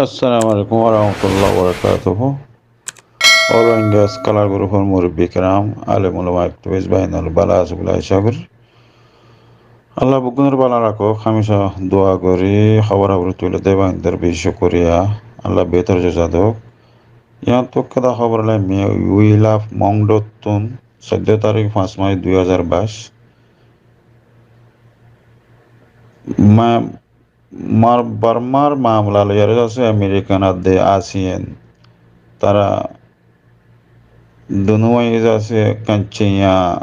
আসসালামু আলাইকুম ওরহমতুল্লাহ বরকাতুহু। অল ইন্ডিয়া স্কলার গ্রুপের মুরব্বী কেরাম আলেম উলামা অ্যাক্টিভিস্ট বাইনাল বালা আজগুলা ইশাগুর আল্লাহ বুগুনের বালা রাখো খামিসা দোয়া করি খবর তুলে দেবা ইন্টার বিশ্ব করিয়া আল্লাহ বেতর জাদক ইয়ার তো কেদা খবর লাই মে উইলাফ মংডতুন 14 তারিখ 5 মাস 2022 মার বার্মার মামলা লইয়ার আছে আমেরিকান আদে আসিয়েন তারা Dunuwa izase kanciya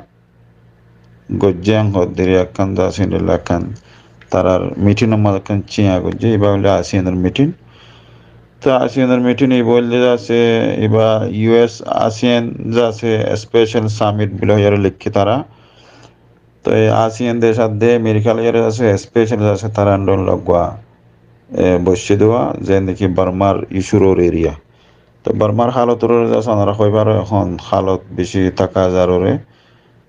gojjang hodiri akan da sinilla kan tarar mitin amma kanciya gojje iba wala asiyanar mitin ta asiyanar mitin ibolde jase iba US ASEAN jase special summit bilo yar likhi tara তো এই ASEAN দেশ আদে আমেরিকাল ইয়ার আছে special আছে তারা আন্দোলন লাগবা বসে দেওয়া যে নাকি বার্মার ইস্যুর এরিয়া তো বার্মার হালতর সানারা কইবার এখন হালত বেশি থাকা যাররে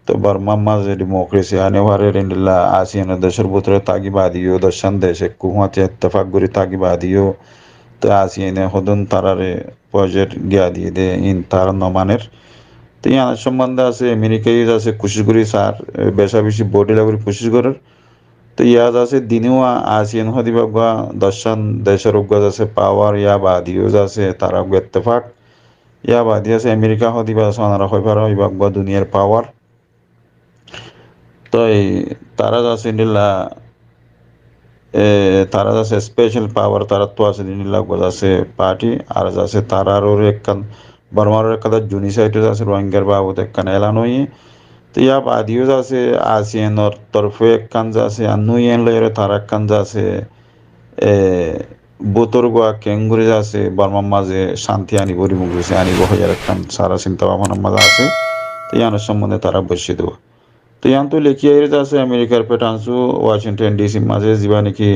তো বার্মার মাঝে ডেমোক্রেসি আনেওয়ারে রেন্ডিলা আসিয়ান দেশের ভিতরে তাগিবাদিও দর্শন দেশে কুমাতে ইত্তেফাক করি তাগিবাদিও তো আসিয়ানে হদন তারারে প্রজেক্ট গিয়া দিয়ে দে ইন তার নমানের তো ইয়ার সম্বন্ধে আছে আমেরিকাই আছে কোশিশ করি স্যার বেশা বেশি বডি লেভেল কোশিশ করার তো ইয়াজ আছে দিনেও আসিয়ান হদিবাগা দর্শন দেশের উগ্গাজ আছে পাওয়ার ইয়া বাদিও আছে তারা ইত্তেফাক ইয়া বাদি আছে আমেরিকা হদিবা সোনারা হইবার হইবাগা দুনিয়ার পাওয়ার তো এই তারা আছে নিলা তারা আছে স্পেশাল পাওয়ার তারা তো আছে নিলা আছে পার্টি আর আছে তারার একখান বর্মার একটা জুনিসাইড আছে রোহিঙ্গার বাবদ একখান এলান হয়ে তো ইয়া বাদিও আছে আসিয়ানোর তরফে একখান আছে আর নুইয়েন লয়ের তার একখান আছে বোতর গোয়া কেঙ্গুরি আছে বর্মার মাঝে শান্তি আনিব রিমুগ্রেসি আনিব হইয়ার একখান সারা চিন্তা ভাবনার মাঝে আছে তো ইয়ানোর সম্বন্ধে তারা বসিয়ে দেবো তো ইয়ান তো লেখিয়া আছে আমেরিকার পেটানসু ওয়াশিংটন ডিসির মাঝে যা নাকি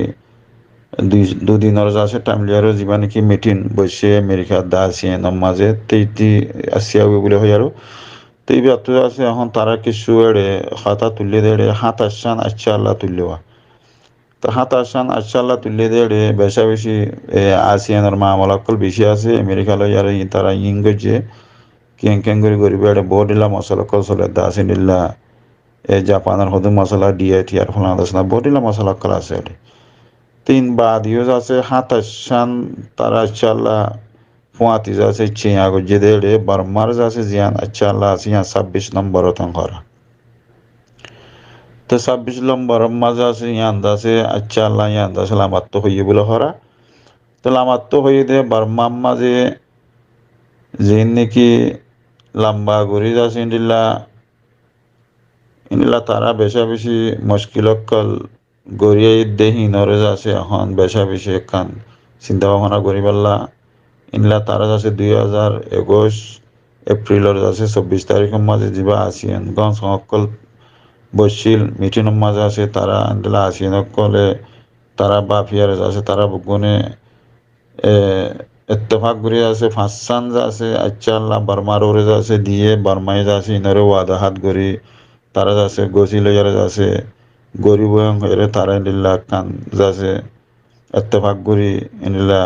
দুদিনের আছে টাইমলিয়ারও যা নাকি মিটিং বসে আমেরিকার দা আসিয়ানোর মাঝে তেইটি আসিয়া বলে হই আর তো এই ব্যর্থ আছে এখন তারা কিছু এড়ে হাতা তুলে দেড়ে হাত আসান আচ্ছা আল্লাহ তুললেওয়া তো হাত আসান আচ্ছা আল্লাহ তুলে দেড়ে বেশা বেশি আসিয়ানোর মামলাকল বেশি আছে আমেরিকা লইয়ার তারা ইংরেজে কেং কেং করে গরিব এড়ে বডিলা মশলা কল চলে দা আসিনিল্লা জাপানের হদু মশলা ডিআইটি আর ফলান আছে না বডিলা মশলা কল আছে এড়ে তিন বাদিও আছে হাত আসান তারা আচ্ছা আল্লাহ ফুয়াতি আছে চিয়া গজে দেড়ে বার্মার আছে জিয়ান আচ্ছা আল্লাহ আছে 26 নম্বর করা তো 26 নম্বর মাঝে আছে ইয়ান আছে আচ্ছা আল্লাহ ইয়ান আছে লামাত্ম হইয়ে বলে হরা তো লামাত্ম হইয়ে দে বার্মার মাঝে যে নাকি লম্বা গড়ি আছে ইনিলা তারা বেশা বেশি মুশকিলকল গড়িয়ে দেহি নরেজ আছে এখন বেশা বেশি একখান চিন্তা ভাবনা করিবাল্লা ইনলা তারা আছে 2021 এপ্রিলের আছে 24 তারিখের মাঝে যা আসিয়ান গঞ্জ সকল বসিল মিটিংয়ের মাঝে আছে তারা ইনলা আসিয়ান সকলে তারা বাফিয়ার আছে তারা বুগুনে ইত্তেফাক করে আছে ফাঁসান আছে আচ্ছা আল্লাহ বার্মার ওরে আছে দিয়ে বার্মাই আছে ইনরে ওয়াদা হাত গড়ি তারা আছে গছি লইয়ার আছে গরিব হয়ে তারা ইনলা কান আছে ইত্তেফাক করি ইনলা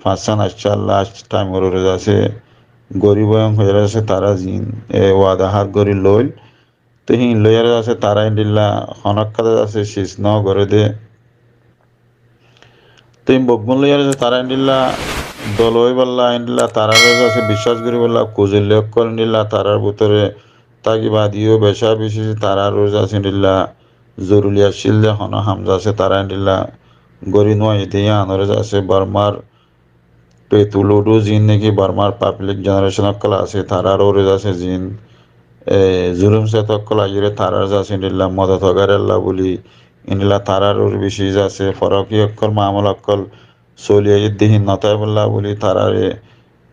ফাঁসান আচ্ছা আল্লাহ টাইম ওরে আছে গরিব হয়ে আছে তারা জিন ওয়াদা হাত গড়ি লইল তো হিন লইয়ার আছে তারা ইনলা হনকাদা আছে শীষ ন করে দে তো বকবন লইয়ার আছে তারা ইনলা দল হয়ে বললা ইনলা তারা আছে বিশ্বাস করি বললা কুজিল করে নিলা তারার ভিতরে তাকি বাদিও বেশা বেশি তারা রোজ আছে নিলা জরুরি আসছিল যে হন হামজা আছে তারা নিলা গরি নয় দিয়ে আনরে আছে বার্মার পেতুলুডু জিন নাকি বার্মার পাবলিক জেনারেশন অকল আছে তারার ওরে আছে জিন জুলুম সে তকল আইরে তারার আছে নিলা মদত হগারেল্লা বলি ইনলা তারার ওর বেশি আছে ফরকি অকল মামল অকল চলিয়ে দিহীন নতায় বললা বলি তারারে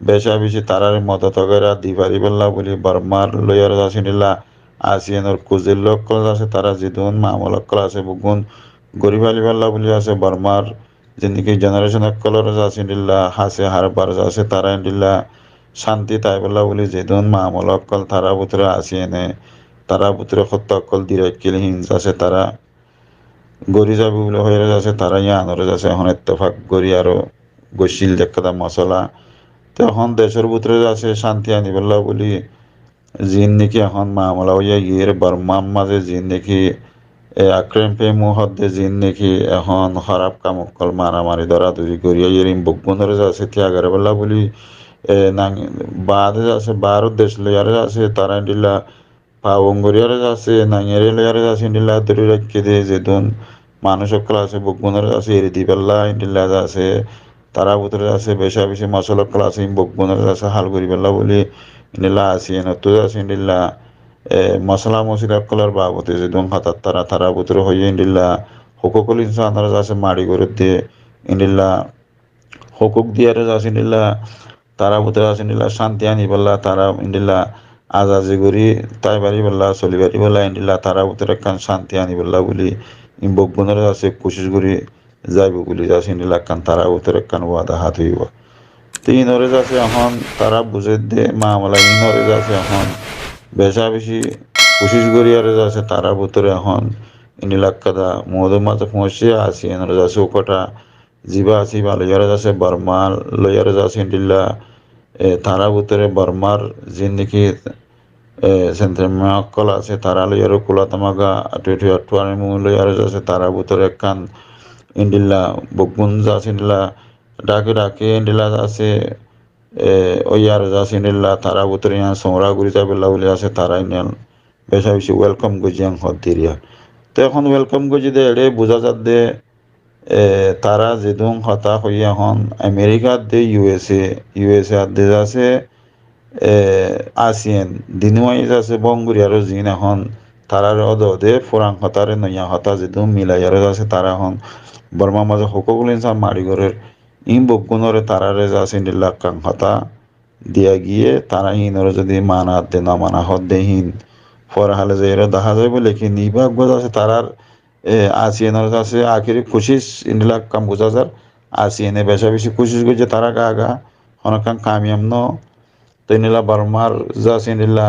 বেশা বেশি তারারে মদত হগারা দিবারি বললা বলি বার্মার লয়ার আছে নিলা আসিয়ানোর কুজিল অকল আছে তারা জিদুন মামল অকল আছে বুগুন গরিব আলি বললা বলি আছে বার্মার যেদিকে জেনারেশন অকলর আছে নিলা হাসে হারবার আছে তারা নিলা শান্তি তাই বলা বলি যেদন মামল অকল তারা ভিতরে আসি এনে তারা ভিতরে সত্য অকল দিরাক্কিল হিংসা আছে তারা গড়ি যাবে বলে হয়ে যাচ্ছে তারা ইয়া আনরে যাচ্ছে এখন ইত্তেফাক গড়ি আরো গসিল দেখা মশলা তো এখন দেশের ভিতরে আছে শান্তি আনিবেলা বলি জিন নাকি এখন মামলা হইয়া গিয়ে বর্মার মাঝে জিন নাকি আক্রেম পে মুহদ্দে জিন নাকি এখন খারাপ কাম অকল মারামারি ধরাধরি করিয়া ইয়েরিম বকবনরে যাচ্ছে ত্যাগারে বেলা বলি নাং বাদে যাচ্ছে ভারত দেশ লয়ারে আছে তারা দিলা পাওঙ্গরিয়ারে আছে নাঙেরে লয়ারে আছে দিলা ধরে রাখকে দিয়ে যেদন মানুষ সকল আছে বকবনরে আছে এরি দিবেলা দিলা আছে তারা ভিতরে আছে বেশা বেশি মশলা সকল আছে বকবনরে আছে হাল করি বেলা বলি দিলা আছে নতো আছে দিলা মশলা মশলা কলার বাবতে যেদন হাতার তারা তারা ভিতরে হইয়ে দিলা হককল ইনসানরা আছে মাড়ি করে দিয়ে ইন্দিল্লা হকুক দিয়ারে আছে দিলা তারা ভিতরে আছে দিলা শান্তি আনি বললা তারা ইন্দিল্লা আজাজি করি তাই বাড়ি বললা চলি বাড়ি বললা ইন্দিল্লা তারা ভিতরে কান শান্তি আনি বললা বলি ইম্বক বনের আছে কোশিশ করি যাইব বলি যাচ্ছে ইন্দিল্লা কান তারা ভিতরে কান ওয়াদা হাত হইব তো ইনরে আছে এখন তারা বুঝে দে মামলা ইনরে আছে এখন বেশা বেশি কোশিশ করি আর যাচ্ছে তারা ভিতরে এখন ইনিলাক্কাদা মধুর মাঝে পৌঁছে আসি এনরে যাচ্ছে ওকটা জিবা আছি বা লয়ারে যাচ্ছে বর্মা লয়ারে যাচ্ছে ইন্দিল্লা তারা ভিতরে বর্মার জিন্দিগি সেন্ট্রেল আছে তারা লয়ারে কুলা তামাগা আটুয়ানি মু লয়ারে যাচ্ছে তারা ভিতরে কান ইন্দিল্লা বকবুন যাচ্ছে ইন্দিল্লা ডাকে ডাকে ইন্দিল্লা আছে ওয়ার যাচ্ছে ইন্দিল্লা তারা ভিতরে ইয়া সোমরা গুড়ি যাবে বলে আছে তারা ইন্ডিয়ান বেশা বেশি ওয়েলকাম গজিয়াং হদিরিয়া তো এখন ওয়েলকাম গজি দে এড়ে বোঝা যাত দে তারা যেদম হতা হইয়া এখন আমেরিকার দে ইউএসএ দে আছে আসিয়েন দিনওয়াইজ আছে বঙ্গুরিয়ারও জিন এখন তারার অদে ফুরাং হতারে নইয়া হতা যেদম মিলাইয়ারও আছে তারা এখন বর্মা মাঝে হকগুলো ইনসান মারিগরের ইন বকুনরে তারারে আছে নিল্লাক কাং হতা দিয়া গিয়ে তারা হিনরে যদি মানা দে না মানা হদ দে হিন ফরহালে যে এরা দেখা যায় বলে কি নিবাক বোঝা আছে তারার আসিয়েনের আছে আখিরি কোশিশ ইনলাক কাম বোঝা যার আসিয়েনে বেশা বেশি কোশিশ করছে তারা গা গা অনেক কামিয়াম ন তো ইনিলা বর্মার যাচ্ছে ইনিলা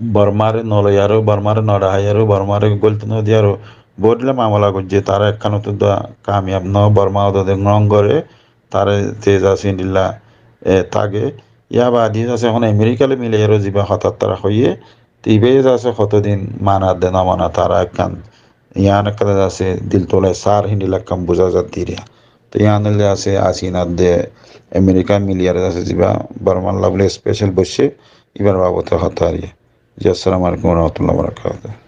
বর্মারে নলয়ারও বর্মারে নড়াহাইয়ারও বর্মারে গলতে নদিয়ারও বদলে মামলা করছে তারা একখানো তো কামিয়াব ন বর্মা ওদের রং করে তারা তেজ আছে ইনিলা তাগে ইয়া বাদি আছে এখন আমেরিকালে মিলে এরও যিবা হঠাৎ তারা হইয়ে তিবে আছে কতদিন মানা দে না মানা তারা একখান ইয়ান একটা আছে দিল তোলায় সার হিন্দিলা কাম বোঝা যা দিরিয়া তো ইয়ানলে আছে আসিনার দে আমেরিকা মিলিয়ারে আছে যিবা বর্মান লাভলে স্পেশাল বসে এবার বাবতে হতারিয়ে জি আসসালামু আলাইকুম রহমতুল্লাহ বরকাতুহু